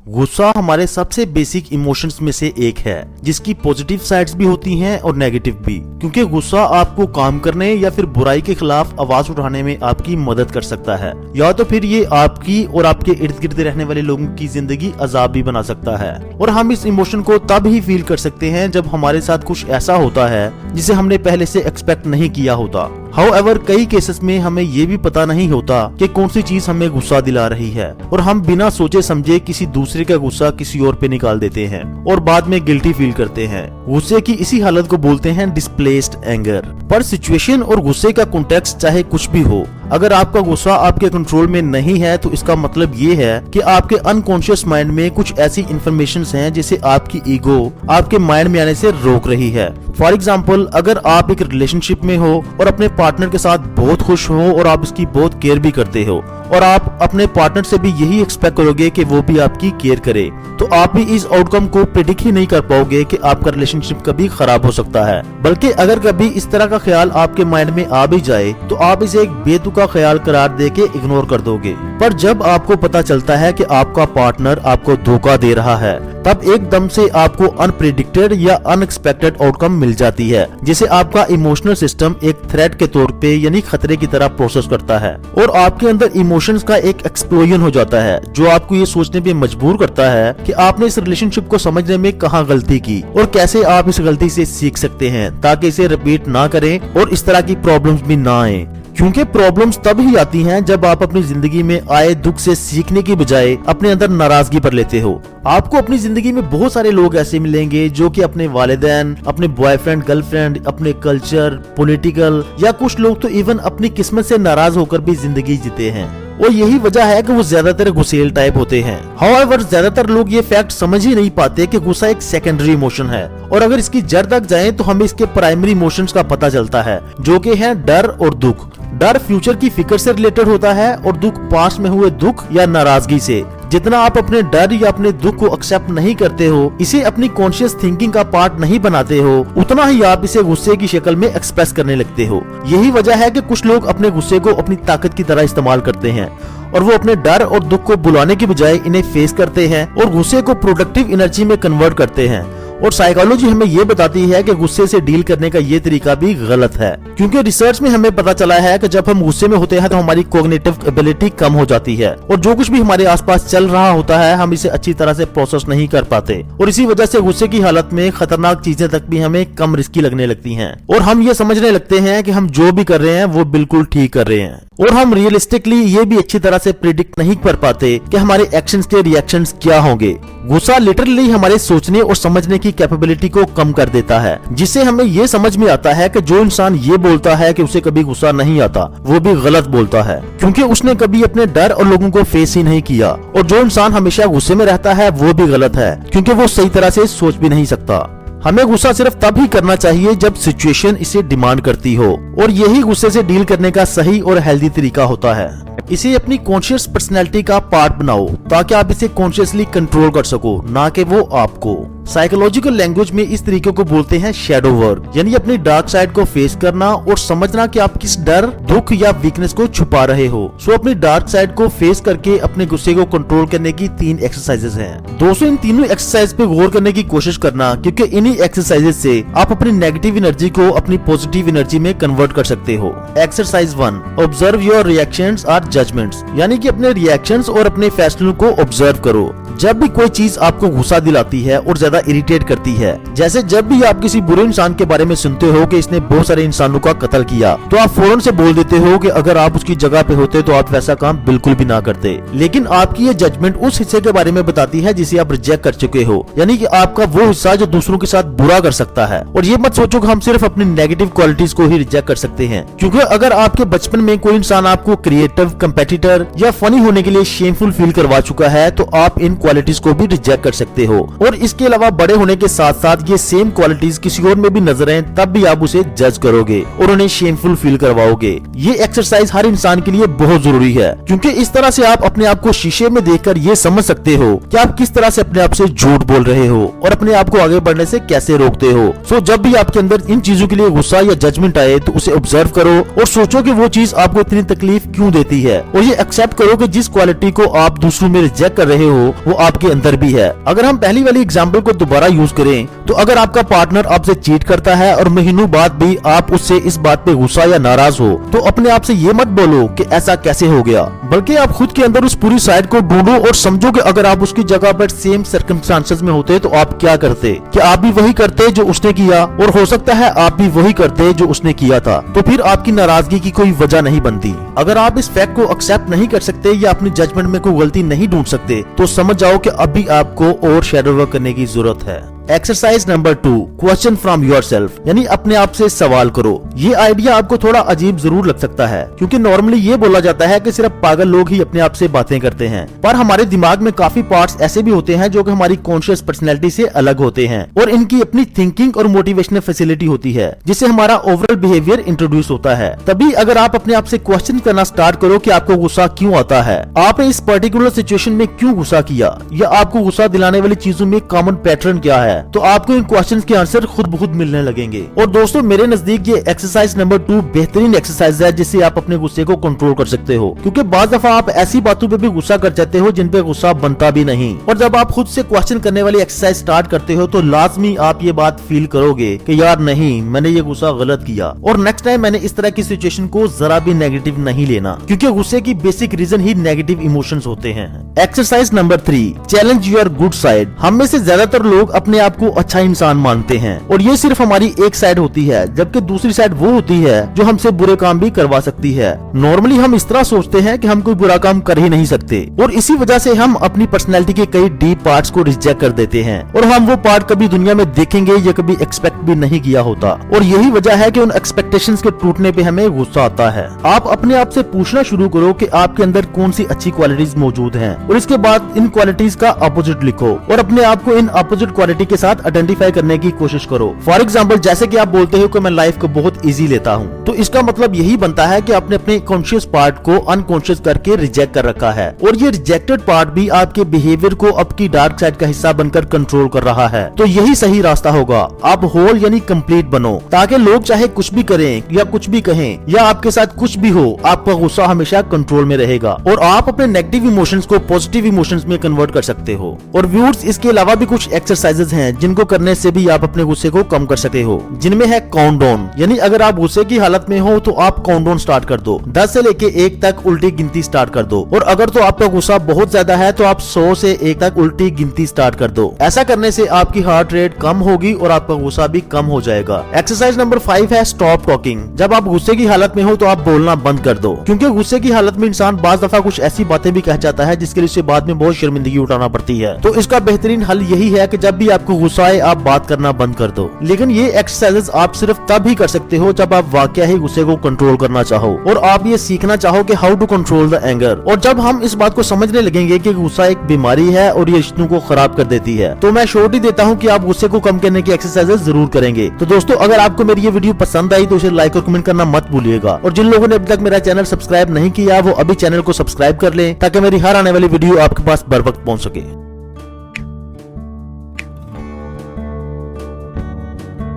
गुस्सा हमारे सबसे बेसिक इमोशंस में से एक है, जिसकी पॉजिटिव साइड्स भी होती हैं और नेगेटिव भी, क्योंकि गुस्सा आपको काम करने या फिर बुराई के खिलाफ आवाज उठाने में आपकी मदद कर सकता है, या तो फिर ये आपकी और आपके इर्द गिर्द रहने वाले लोगों की जिंदगी अजाब भी बना सकता है। और हम इस इमोशन को तब ही फील कर सकते हैं जब हमारे साथ कुछ ऐसा होता है जिसे हमने पहले से एक्सपेक्ट नहीं किया होता। हाउएवर कई केसेस में हमें ये भी पता नहीं होता कि कौन सी चीज हमें गुस्सा दिला रही है, और हम बिना सोचे समझे किसी दूसरे का गुस्सा किसी और पे निकाल देते हैं और बाद में गिल्टी फील करते हैं। गुस्से की इसी हालत को बोलते हैं डिस्प्लेस्ड एंगर। पर सिचुएशन और गुस्से का कॉन्टेक्स्ट चाहे कुछ भी हो, अगर आपका गुस्सा आपके कंट्रोल में नहीं है तो इसका मतलब ये है कि आपके अनकॉन्शियस माइंड में कुछ ऐसी इंफॉर्मेशन हैं जिसे आपकी ईगो आपके माइंड में आने से रोक रही है। फॉर एग्जाम्पल, अगर आप एक रिलेशनशिप में हो और अपने पार्टनर के साथ बहुत खुश हो और आप उसकी बहुत केयर भी करते हो, और आप अपने पार्टनर से भी यही एक्सपेक्ट करोगे कि वो भी आपकी केयर करे, तो आप भी इस आउटकम को प्रेडिक्ट ही नहीं कर पाओगे कि आपका रिलेशनशिप कभी खराब हो सकता है। बल्कि अगर कभी इस तरह का ख्याल आपके माइंड में आ भी जाए तो आप इसे एक बेतुका ख्याल करार दे के इग्नोर कर दोगे। पर जब आपको पता चलता है कि आपका पार्टनर आपको धोखा दे रहा है, तब एकदम से आपको अनप्रेडिक्टेड या अनएक्सपेक्टेड आउटकम मिल जाती है, जिसे आपका इमोशनल सिस्टम एक थ्रेट के तौर पे यानी खतरे की तरह प्रोसेस करता है, और आपके अंदर इमोशंस का एक एक्सप्लोजन हो जाता है जो आपको ये सोचने पे मजबूर करता है कि आपने इस रिलेशनशिप को समझने में कहाँ गलती की और कैसे आप इस गलती से सीख सकते हैं ताकि इसे रिपीट ना करें और इस तरह की प्रॉब्लम्स भी ना आए। क्योंकि प्रॉब्लम्स तब ही आती हैं जब आप अपनी जिंदगी में आए दुख से सीखने की बजाय अपने अंदर नाराजगी पर लेते हो। आपको अपनी जिंदगी में बहुत सारे लोग ऐसे मिलेंगे जो कि अपने वालिदैन, अपने बॉयफ्रेंड गर्लफ्रेंड, अपने कल्चर, पॉलिटिकल, या कुछ लोग तो इवन अपनी किस्मत से नाराज होकर भी जिंदगी जीते हैं, और यही वजह है कि वो ज्यादातर गुस्सेल टाइप होते हैं। हाउएवर ज्यादातर लोग ये फैक्ट समझ ही नहीं पाते कि गुस्सा एक सेकेंडरी इमोशन है, और अगर इसकी जड़ तक जाएं तो हमें इसके प्राइमरी इमोशंस का पता चलता है, जो कि है डर और दुख। डर फ्यूचर की फिक्र से रिलेटेड होता है और दुख पास्ट में हुए दुख या नाराजगी से। जितना आप अपने डर या अपने दुख को एक्सेप्ट नहीं करते हो, इसे अपनी कॉन्शियस थिंकिंग का पार्ट नहीं बनाते हो, उतना ही आप इसे गुस्से की शक्ल में एक्सप्रेस करने लगते हो। यही वजह है कि कुछ लोग अपने गुस्से को अपनी ताकत की तरह इस्तेमाल करते हैं, और वो अपने डर और दुख को बुलाने की बजाय इन्हें फेस करते हैं और गुस्से को प्रोडक्टिव एनर्जी में कन्वर्ट करते हैं। और साइकोलॉजी हमें ये बताती है कि गुस्से से डील करने का ये तरीका भी गलत है, क्योंकि रिसर्च में हमें पता चला है कि जब हम गुस्से में होते हैं तो हमारी कॉग्निटिव एबिलिटी कम हो जाती है, और जो कुछ भी हमारे आसपास चल रहा होता है हम इसे अच्छी तरह से प्रोसेस नहीं कर पाते, और इसी वजह से गुस्से की हालत में खतरनाक चीजें तक भी हमें कम रिस्की लगने लगती हैं, और हम ये समझने लगते हैं कि हम जो भी कर रहे हैं वो बिल्कुल ठीक कर रहे हैं। और हम रियलिस्टिकली ये भी अच्छी तरह से प्रिडिक्ट नहीं कर पाते कि हमारे एक्शंस के रिएक्शंस क्या होंगे। गुस्सा लिटरली हमारे सोचने और समझने की कैपेबिलिटी को कम कर देता है, जिससे हमें ये समझ में आता है कि जो इंसान ये बोलता है कि उसे कभी गुस्सा नहीं आता, वो भी गलत बोलता है, क्योंकि उसने कभी अपने डर और लोगों को फेस ही नहीं किया। और जो इंसान हमेशा गुस्से में रहता है वो भी गलत है, क्योंकि वो सही तरह से सोच भी नहीं सकता। हमें गुस्सा सिर्फ तब ही करना चाहिए जब सिचुएशन इसे डिमांड करती हो, और यही गुस्से से डील करने का सही और हेल्दी तरीका होता है। इसे अपनी कॉन्शियस पर्सनैलिटी का पार्ट बनाओ ताकि आप इसे कॉन्शियसली कंट्रोल कर सको, ना कि वो आपको। साइकोलॉजिकल लैंग्वेज में इस तरीके को बोलते हैं शैडो वर्क, यानी अपनी डार्क साइड को फेस करना और समझना कि आप किस डर, दुख या वीकनेस को छुपा रहे हो। सो अपनी डार्क साइड को फेस करके अपने गुस्से को कंट्रोल करने की 3 एक्सरसाइजेस हैं। दोस्तों, इन तीनों एक्सरसाइज पे गौर करने की कोशिश करना, क्योंकि इन्हीं एक्सरसाइजेस से आप अपनी नेगेटिव एनर्जी को अपनी पॉजिटिव एनर्जी में कन्वर्ट कर सकते हो। एक्सरसाइज 1, ऑब्जर्व योर रिएक्शंस और जजमेंट्स, यानी कि अपने रिएक्शंस और अपने फैसलों को ऑब्जर्व करो। जब भी कोई चीज आपको गुस्सा दिलाती है और ज्यादा इरिटेट करती है, जैसे जब भी आप किसी बुरे इंसान के बारे में सुनते हो कि इसने बहुत सारे इंसानों का कत्ल किया, तो आप फौरन से बोल देते हो कि अगर आप उसकी जगह पे होते तो आप वैसा काम बिल्कुल भी ना करते। लेकिन आपकी ये जजमेंट उस हिस्से के बारे में बताती है जिसे आप रिजेक्ट कर चुके हो, यानी कि आपका वो हिस्सा जो दूसरों के साथ बुरा कर सकता है। और ये मत सोचो कि हम सिर्फ अपनी नेगेटिव क्वालिटीज को ही रिजेक्ट कर सकते हैं, क्योंकि अगर आपके बचपन में कोई इंसान आपको क्रिएटिव, कंपेटिटर या फनी होने के लिए शेमफुल फील करवा चुका है, तो आप इन क्वालिटीज को भी रिजेक्ट कर सकते हो। और इसके अलावा बड़े होने के साथ साथ ये सेम क्वालिटीज किसी और में भी नजर आए तब भी आप उसे जज करोगे और उन्हें शेमफुल फील करवाओगे। ये एक्सरसाइज हर इंसान के लिए बहुत जरूरी है, क्योंकि इस तरह से आप अपने आप को शीशे में देखकर ये समझ सकते हो कि आप किस तरह से अपने आप से झूठ बोल रहे हो और अपने आप को आगे बढ़ने से कैसे रोकते हो। सो जब भी आपके अंदर इन चीजों के लिए गुस्सा या जजमेंट आए तो उसे ऑब्जर्व करो और सोचो कि वो चीज आपको इतनी तकलीफ क्यों देती है, और ये एक्सेप्ट करो कि जिस क्वालिटी को आप दूसरों में रिजेक्ट कर रहे हो वो आपके अंदर भी है। अगर हम पहली वाली एग्जाम्पल को दोबारा यूज करें तो अगर आपका पार्टनर आपसे चीट करता है और महीनों बाद भी आप उससे इस बात पे गुस्सा या नाराज हो, तो अपने आप से ये मत बोलो कि ऐसा कैसे हो गया, बल्कि आप खुद के अंदर उस पूरी साइड को ढूंढो और समझो कि अगर आप उसकी जगह पर सेम सर्कमस्टांसेस में होते तो आप क्या करते। क्या आप भी वही करते जो उसने किया, और हो सकता है आप भी वही करते जो उसने किया था, तो फिर आपकी नाराजगी की कोई वजह नहीं बनती। अगर आप इस फैक्ट को एक्सेप्ट नहीं कर सकते या अपनी जजमेंट में कोई गलती नहीं ढूंढ सकते, तो समझ जाओ कि अभी आपको और शैडो वर्क करने की जरूरत है। Exercise number 2, question from yourself, यानी अपने आप से सवाल करो। ये आइडिया आपको थोड़ा अजीब जरूर लग सकता है, क्योंकि नॉर्मली ये बोला जाता है कि सिर्फ पागल लोग ही अपने आप से बातें करते हैं, पर हमारे दिमाग में काफी पार्ट्स ऐसे भी होते हैं जो कि हमारी कॉन्शियस पर्सनैलिटी से अलग होते हैं और इनकी अपनी थिंकिंग और मोटिवेशनल फैसिलिटी होती है, जिससे हमारा ओवरऑल बिहेवियर इंट्रोड्यूस होता है। तभी अगर आप अपने आप से क्वेश्चन करना स्टार्ट करो कि आपको गुस्सा क्यों आता है, आपने इस पर्टिकुलर सिचुएशन में क्यों गुस्सा किया, या आपको गुस्सा दिलाने वाली चीजों में कॉमन पैटर्न क्या है, तो आपको इन क्वेश्चंस के आंसर खुद ब खुद मिलने लगेंगे। और दोस्तों, मेरे नजदीक ये एक्सरसाइज नंबर 2 बेहतरीन एक्सरसाइज है जिससे आप अपने गुस्से को कंट्रोल कर सकते हो, क्योंकि बाज दफा आप ऐसी बातों पे भी गुस्सा कर जाते हो जिन पे गुस्सा बनता भी नहीं। और जब आप खुद से क्वेश्चन करने वाली एक्सरसाइज स्टार्ट करते हो तो लाजमी आप ये बात फील करोगे कि यार नहीं, मैंने ये गुस्सा गलत किया और नेक्स्ट टाइम मैंने इस तरह की सिचुएशन को जरा भी नेगेटिव नहीं लेना, क्योंकि गुस्से की बेसिक रीजन ही नेगेटिव इमोशंस होते हैं। Exercise number 3, challenge your good side. हम में से ज्यादातर लोग अपने आप को अच्छा इंसान मानते हैं और ये सिर्फ हमारी एक साइड होती है, जबकि दूसरी साइड वो होती है जो हमसे बुरे काम भी करवा सकती है। नॉर्मली हम इस तरह सोचते हैं कि हम कोई बुरा काम कर ही नहीं सकते और इसी वजह से हम अपनी पर्सनैलिटी के कई डीप पार्ट्स को रिजेक्ट कर देते हैं और हम वो पार्ट कभी दुनिया में देखेंगे या कभी एक्सपेक्ट भी नहीं किया होता। और यही वजह है कि उन एक्सपेक्टेशंस के टूटने पे हमें गुस्सा आता है। आप अपने आप से पूछना शुरू करो कि आपके अंदर कौन सी अच्छी क्वालिटीज मौजूद हैं और इसके बाद इन क्वालिटीज का अपोजिट लिखो और अपने आप को इन अपोजिट क्वालिटी के साथ आइडेंटिफाई करने की कोशिश करो। फॉर एग्जाम्पल, जैसे कि आप बोलते हो कि मैं लाइफ को बहुत इजी लेता हूँ, तो इसका मतलब यही बनता है कि आपने अपने कॉन्शियस पार्ट को अनकॉन्शियस करके रिजेक्ट कर रखा है और ये रिजेक्टेड पार्ट भी आपके बिहेवियर को आपकी डार्क साइड का हिस्सा बनकर कंट्रोल कर रहा है। तो यही सही रास्ता होगा। आप होल यानी कंप्लीट बनो, ताकि लोग चाहे कुछ भी करें या कुछ भी कहें या आपके साथ कुछ भी हो, आपका गुस्सा हमेशा कंट्रोल में रहेगा और आप अपने नेगेटिव इमोशंस को पॉजिटिव इमोशंस में कन्वर्ट कर सकते हो। और व्यूअर्स, इसके अलावा भी कुछ एक्सरसाइजेज हैं जिनको करने से भी आप अपने गुस्से को कम कर सकते हो, जिनमें है काउंटडाउन, यानी अगर आप गुस्से की हालत में हो तो आप काउंटडाउन स्टार्ट कर दो। 10 से लेके 1 तक उल्टी गिनती स्टार्ट कर दो और अगर तो आपका गुस्सा बहुत ज्यादा है तो आप 100 से 1 तक उल्टी गिनती स्टार्ट कर दो। ऐसा करने से आपकी हार्ट रेट कम होगी और आपका गुस्सा भी कम हो जाएगा। एक्सरसाइज नंबर 5 है स्टॉप टॉकिंग। जब आप गुस्से की हालत में हो तो आप बोलना बंद कर दो, क्योंकि गुस्से की हालत में इंसान बाज दफा कुछ ऐसी बातें भी कह जाता है जिसके लिए उसे बाद में बहुत शर्मिंदगी उठाना पड़ती है। तो इसका बेहतरीन हल यही है कि जब भी आपको गुस्सा आए आप बात करना बंद कर दो। लेकिन ये एक्सरसाइजेस आप सिर्फ तब ही कर सकते हो जब आप वाकई ही गुस्से को कंट्रोल करना चाहो और आप ये सीखना चाहो कि how to control the anger. और जब हम इस बात को समझने लगेंगे कि गुस्सा एक बीमारी है और ये रिश्तों को खराब कर देती है, तो मैं श्योरिटी देता हूँ कि आप गुस्से को कम करने की एक्सरसाइजेस जरूर करेंगे। तो दोस्तों, अगर आपको मेरी ये वीडियो पसंद आई तो इसे लाइक और कमेंट करना मत भूलिएगा और जिन लोगों ने अभी तक मेरा चैनल सब्सक्राइब नहीं किया वो अभी चैनल को सब्सक्राइब कर लें ताकि मेरी हर आने वाली वीडियो आपके पास बर वक्त पहुंच सके।